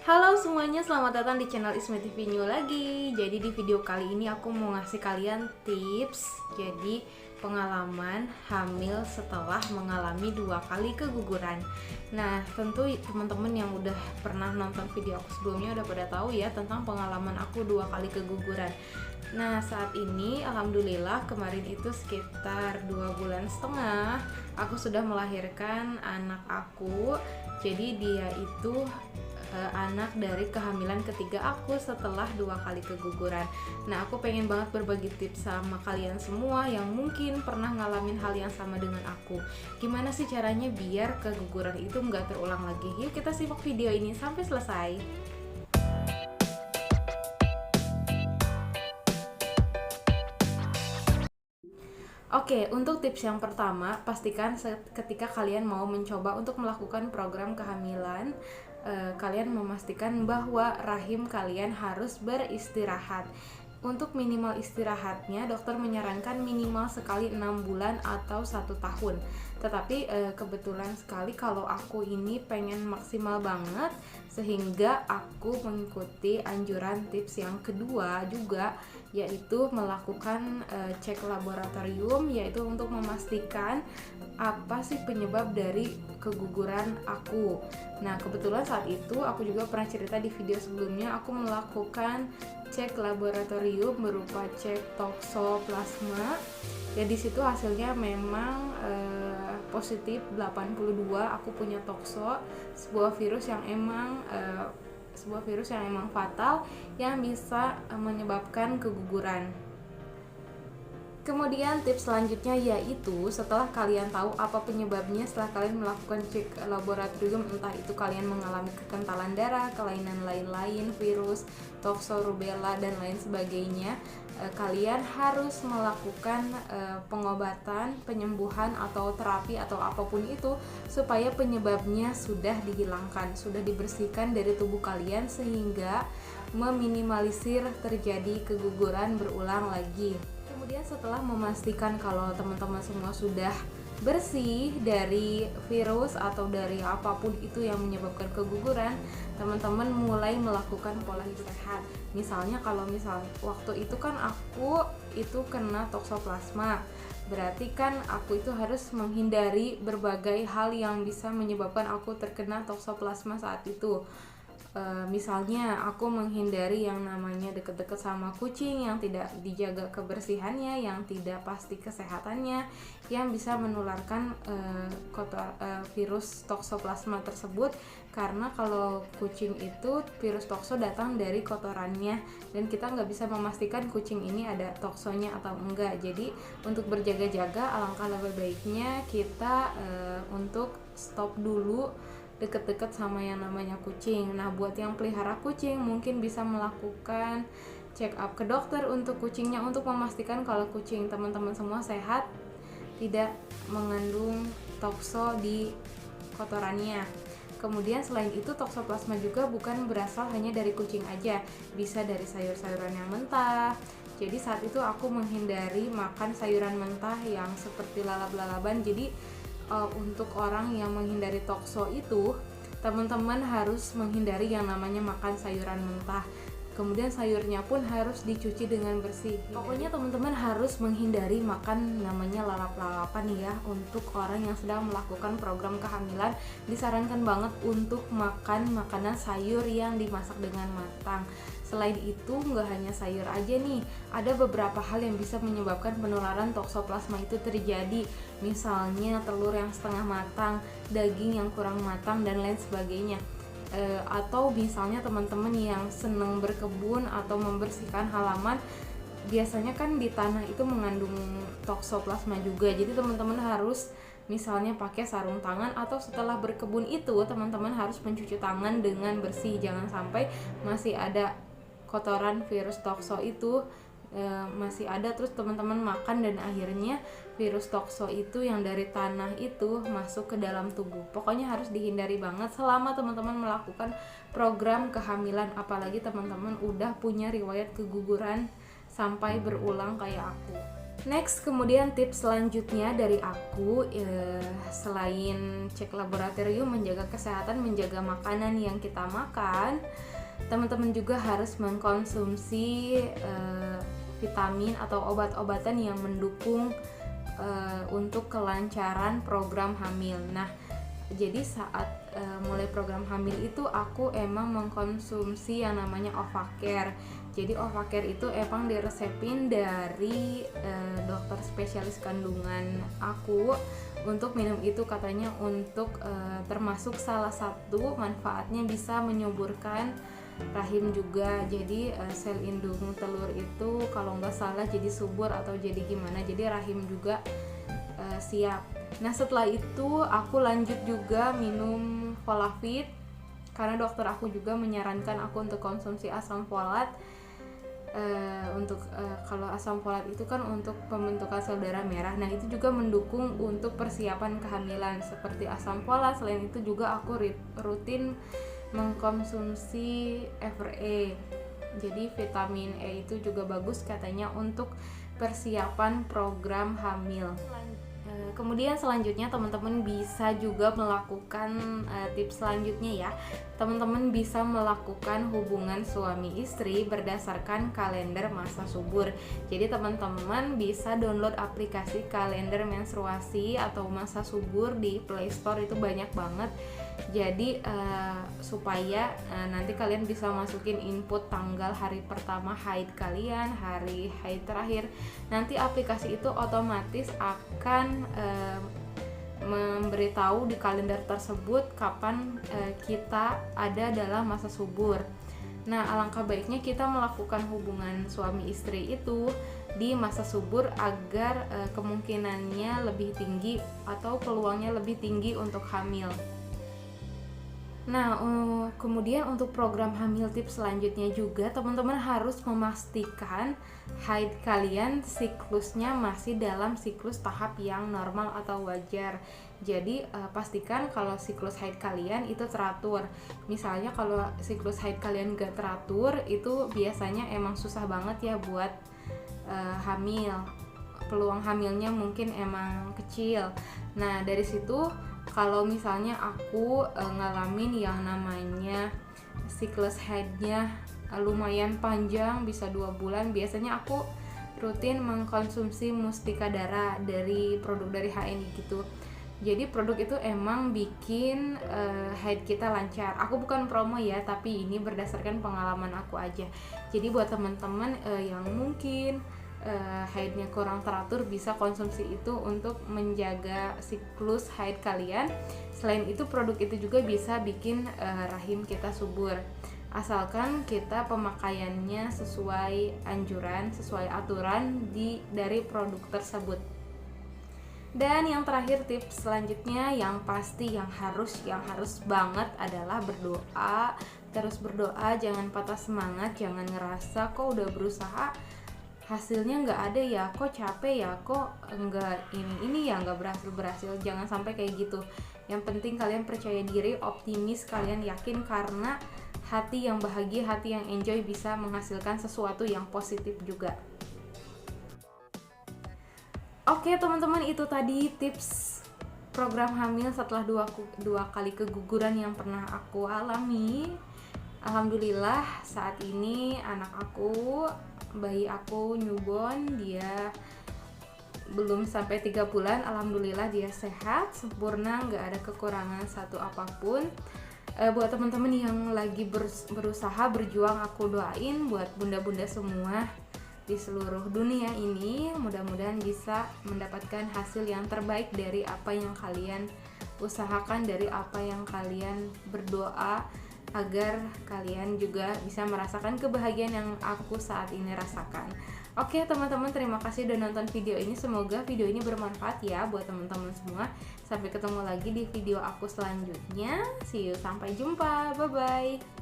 Halo semuanya, selamat datang di channel Isme TV New lagi. Jadi di video kali ini aku mau ngasih kalian tips. Jadi pengalaman hamil setelah mengalami 2 kali keguguran. Nah, tentu teman-teman yang udah pernah nonton video aku sebelumnya udah pada tahu ya tentang pengalaman aku 2 kali keguguran. Nah, saat ini alhamdulillah kemarin itu sekitar 2 bulan setengah aku sudah melahirkan anak aku. Jadi dia itu anak dari kehamilan ketiga aku setelah 2 kali keguguran. Nah, aku pengen banget berbagi tips sama kalian semua yang mungkin pernah ngalamin hal yang sama dengan aku. Gimana sih caranya biar keguguran itu nggak terulang lagi? Yuk kita simak video ini sampai selesai. Oke, untuk tips yang pertama, pastikan ketika kalian mau mencoba untuk melakukan program kehamilan, kalian memastikan bahwa rahim kalian harus beristirahat. Untuk minimal istirahatnya, dokter menyarankan minimal sekali 6 bulan atau 1 tahun. Tetapi kebetulan sekali kalau aku ini pengen maksimal banget, sehingga aku mengikuti anjuran tips yang kedua juga, yaitu melakukan cek laboratorium, yaitu untuk memastikan apa sih penyebab dari keguguran aku. Nah, kebetulan saat itu aku juga pernah cerita di video sebelumnya, aku melakukan cek laboratorium berupa cek toksoplasma. Ya, di situ hasilnya memang positif 82. Aku punya tokso, sebuah virus yang emang fatal yang bisa menyebabkan keguguran. Kemudian tips selanjutnya yaitu setelah kalian tahu apa penyebabnya, setelah kalian melakukan cek laboratorium, entah itu kalian mengalami kekentalan darah, kelainan lain-lain, virus, tokso, rubella, dan lain sebagainya, kalian harus melakukan pengobatan, penyembuhan, atau terapi atau apapun itu supaya penyebabnya sudah dihilangkan, sudah dibersihkan dari tubuh kalian sehingga meminimalisir terjadi keguguran berulang lagi. Kemudian setelah memastikan kalau teman-teman semua sudah bersih dari virus atau dari apapun itu yang menyebabkan keguguran, teman-teman mulai melakukan pola hidup sehat. Misalnya kalau waktu itu kan aku itu kena toksoplasma, berarti kan aku itu harus menghindari berbagai hal yang bisa menyebabkan aku terkena toksoplasma saat itu. Misalnya aku menghindari yang namanya deket-deket sama kucing yang tidak dijaga kebersihannya, yang tidak pasti kesehatannya, yang bisa menularkan virus toksoplasma tersebut. Karena kalau kucing itu virus tokso datang dari kotorannya dan kita nggak bisa memastikan kucing ini ada toksonya atau enggak. Jadi untuk berjaga-jaga alangkah lebih baiknya kita untuk stop dulu deket-deket sama yang namanya kucing. Nah, buat yang pelihara kucing mungkin bisa melakukan check up ke dokter untuk kucingnya untuk memastikan kalau kucing teman-teman semua sehat, tidak mengandung tokso di kotorannya. Kemudian selain itu toksoplasma juga bukan berasal hanya dari kucing aja, bisa dari sayur-sayuran yang mentah. Jadi saat itu aku menghindari makan sayuran mentah yang seperti lalap-lalapan. Jadi untuk orang yang menghindari tokso itu, teman-teman harus menghindari yang namanya makan sayuran mentah. Kemudian sayurnya pun harus dicuci dengan bersih. Pokoknya teman-teman harus menghindari makan namanya lalap-lalapan ya. Untuk orang yang sedang melakukan program kehamilan, disarankan banget untuk makan makanan sayur yang dimasak dengan matang. Selain itu, nggak hanya sayur aja nih, ada beberapa hal yang bisa menyebabkan penularan toksoplasma itu terjadi. Misalnya telur yang setengah matang, daging yang kurang matang, dan lain sebagainya. Atau misalnya teman-teman yang senang berkebun atau membersihkan halaman, biasanya kan di tanah itu mengandung toksoplasma juga. Jadi teman-teman harus misalnya pakai sarung tangan, atau setelah berkebun itu teman-teman harus mencuci tangan dengan bersih. Jangan sampai masih ada kotoran virus tokso itu masih ada, terus teman-teman makan dan akhirnya virus tokso itu yang dari tanah itu masuk ke dalam tubuh. Pokoknya harus dihindari banget selama teman-teman melakukan program kehamilan, apalagi teman-teman udah punya riwayat keguguran sampai berulang kayak aku. Next, kemudian tips selanjutnya dari aku, selain cek laboratorium, menjaga kesehatan, menjaga makanan yang kita makan, teman-teman juga harus mengkonsumsi vitamin atau obat-obatan yang mendukung untuk kelancaran program hamil. Nah, jadi saat mulai program hamil itu aku emang mengkonsumsi yang namanya Ovacare. Jadi Ovacare itu emang diresepin dari dokter spesialis kandungan aku untuk minum itu, katanya untuk termasuk salah satu manfaatnya bisa menyuburkan rahim juga. Jadi sel indung telur itu kalau nggak salah jadi subur atau jadi gimana, jadi rahim juga siap. Nah, setelah itu aku lanjut juga minum Folavit karena dokter aku juga menyarankan aku untuk konsumsi asam folat. Kalau asam folat itu kan untuk pembentukan sel darah merah. Nah, itu juga mendukung untuk persiapan kehamilan seperti asam folat. Selain itu juga aku rutin mengkonsumsi FRE. Jadi vitamin E itu juga bagus katanya untuk persiapan program hamil. Kemudian selanjutnya teman-teman bisa juga melakukan tips selanjutnya ya. Teman-teman bisa melakukan hubungan suami istri berdasarkan kalender masa subur. Jadi teman-teman bisa download aplikasi kalender menstruasi atau masa subur di Play Store, itu banyak banget. Jadi supaya nanti kalian bisa masukin input tanggal hari pertama haid kalian, hari haid terakhir. Nanti aplikasi itu otomatis akan memberitahu di kalender tersebut kapan kita ada dalam masa subur. Nah, alangkah baiknya kita melakukan hubungan suami istri itu di masa subur agar kemungkinannya lebih tinggi atau peluangnya lebih tinggi untuk hamil. Nah, kemudian untuk program hamil tips selanjutnya juga teman-teman harus memastikan haid kalian siklusnya masih dalam siklus tahap yang normal atau wajar. Jadi pastikan kalau siklus haid kalian itu teratur. Misalnya kalau siklus haid kalian gak teratur, itu biasanya emang susah banget ya buat hamil. Peluang hamilnya mungkin emang kecil. Nah, dari situ kalau misalnya aku ngalamin yang namanya siklus haidnya lumayan panjang, bisa 2 bulan, biasanya aku rutin mengkonsumsi Mustika Dara dari produk dari HNI gitu. Jadi produk itu emang bikin haid kita lancar. Aku bukan promo ya, tapi ini berdasarkan pengalaman aku aja. Jadi buat teman-teman yang mungkin haidnya kurang teratur, bisa konsumsi itu untuk menjaga siklus haid kalian. Selain itu produk itu juga bisa bikin rahim kita subur, asalkan kita pemakaiannya sesuai anjuran, sesuai aturan dari produk tersebut. Dan yang terakhir tips selanjutnya yang pasti yang harus banget adalah berdoa. Terus berdoa, jangan patah semangat, jangan ngerasa kok udah berusaha hasilnya nggak ada ya, kok capek ya, kok nggak ini ya nggak berhasil. Jangan sampai kayak gitu. Yang penting kalian percaya diri, optimis, kalian yakin, karena hati yang bahagia, hati yang enjoy bisa menghasilkan sesuatu yang positif juga. Oke teman-teman, itu tadi tips program hamil setelah dua kali keguguran yang pernah aku alami. Alhamdulillah saat ini bayi aku newborn, dia belum sampai 3 bulan. Alhamdulillah dia sehat, sempurna, nggak ada kekurangan satu apapun. Buat teman-teman yang lagi berusaha berjuang, aku doain buat bunda-bunda semua di seluruh dunia ini, mudah-mudahan bisa mendapatkan hasil yang terbaik dari apa yang kalian usahakan, dari apa yang kalian berdoa, agar kalian juga bisa merasakan kebahagiaan yang aku saat ini rasakan. Oke teman-teman, terima kasih udah nonton video ini. Semoga video ini bermanfaat ya buat teman-teman semua. Sampai ketemu lagi di video aku selanjutnya. See you, sampai jumpa, bye bye.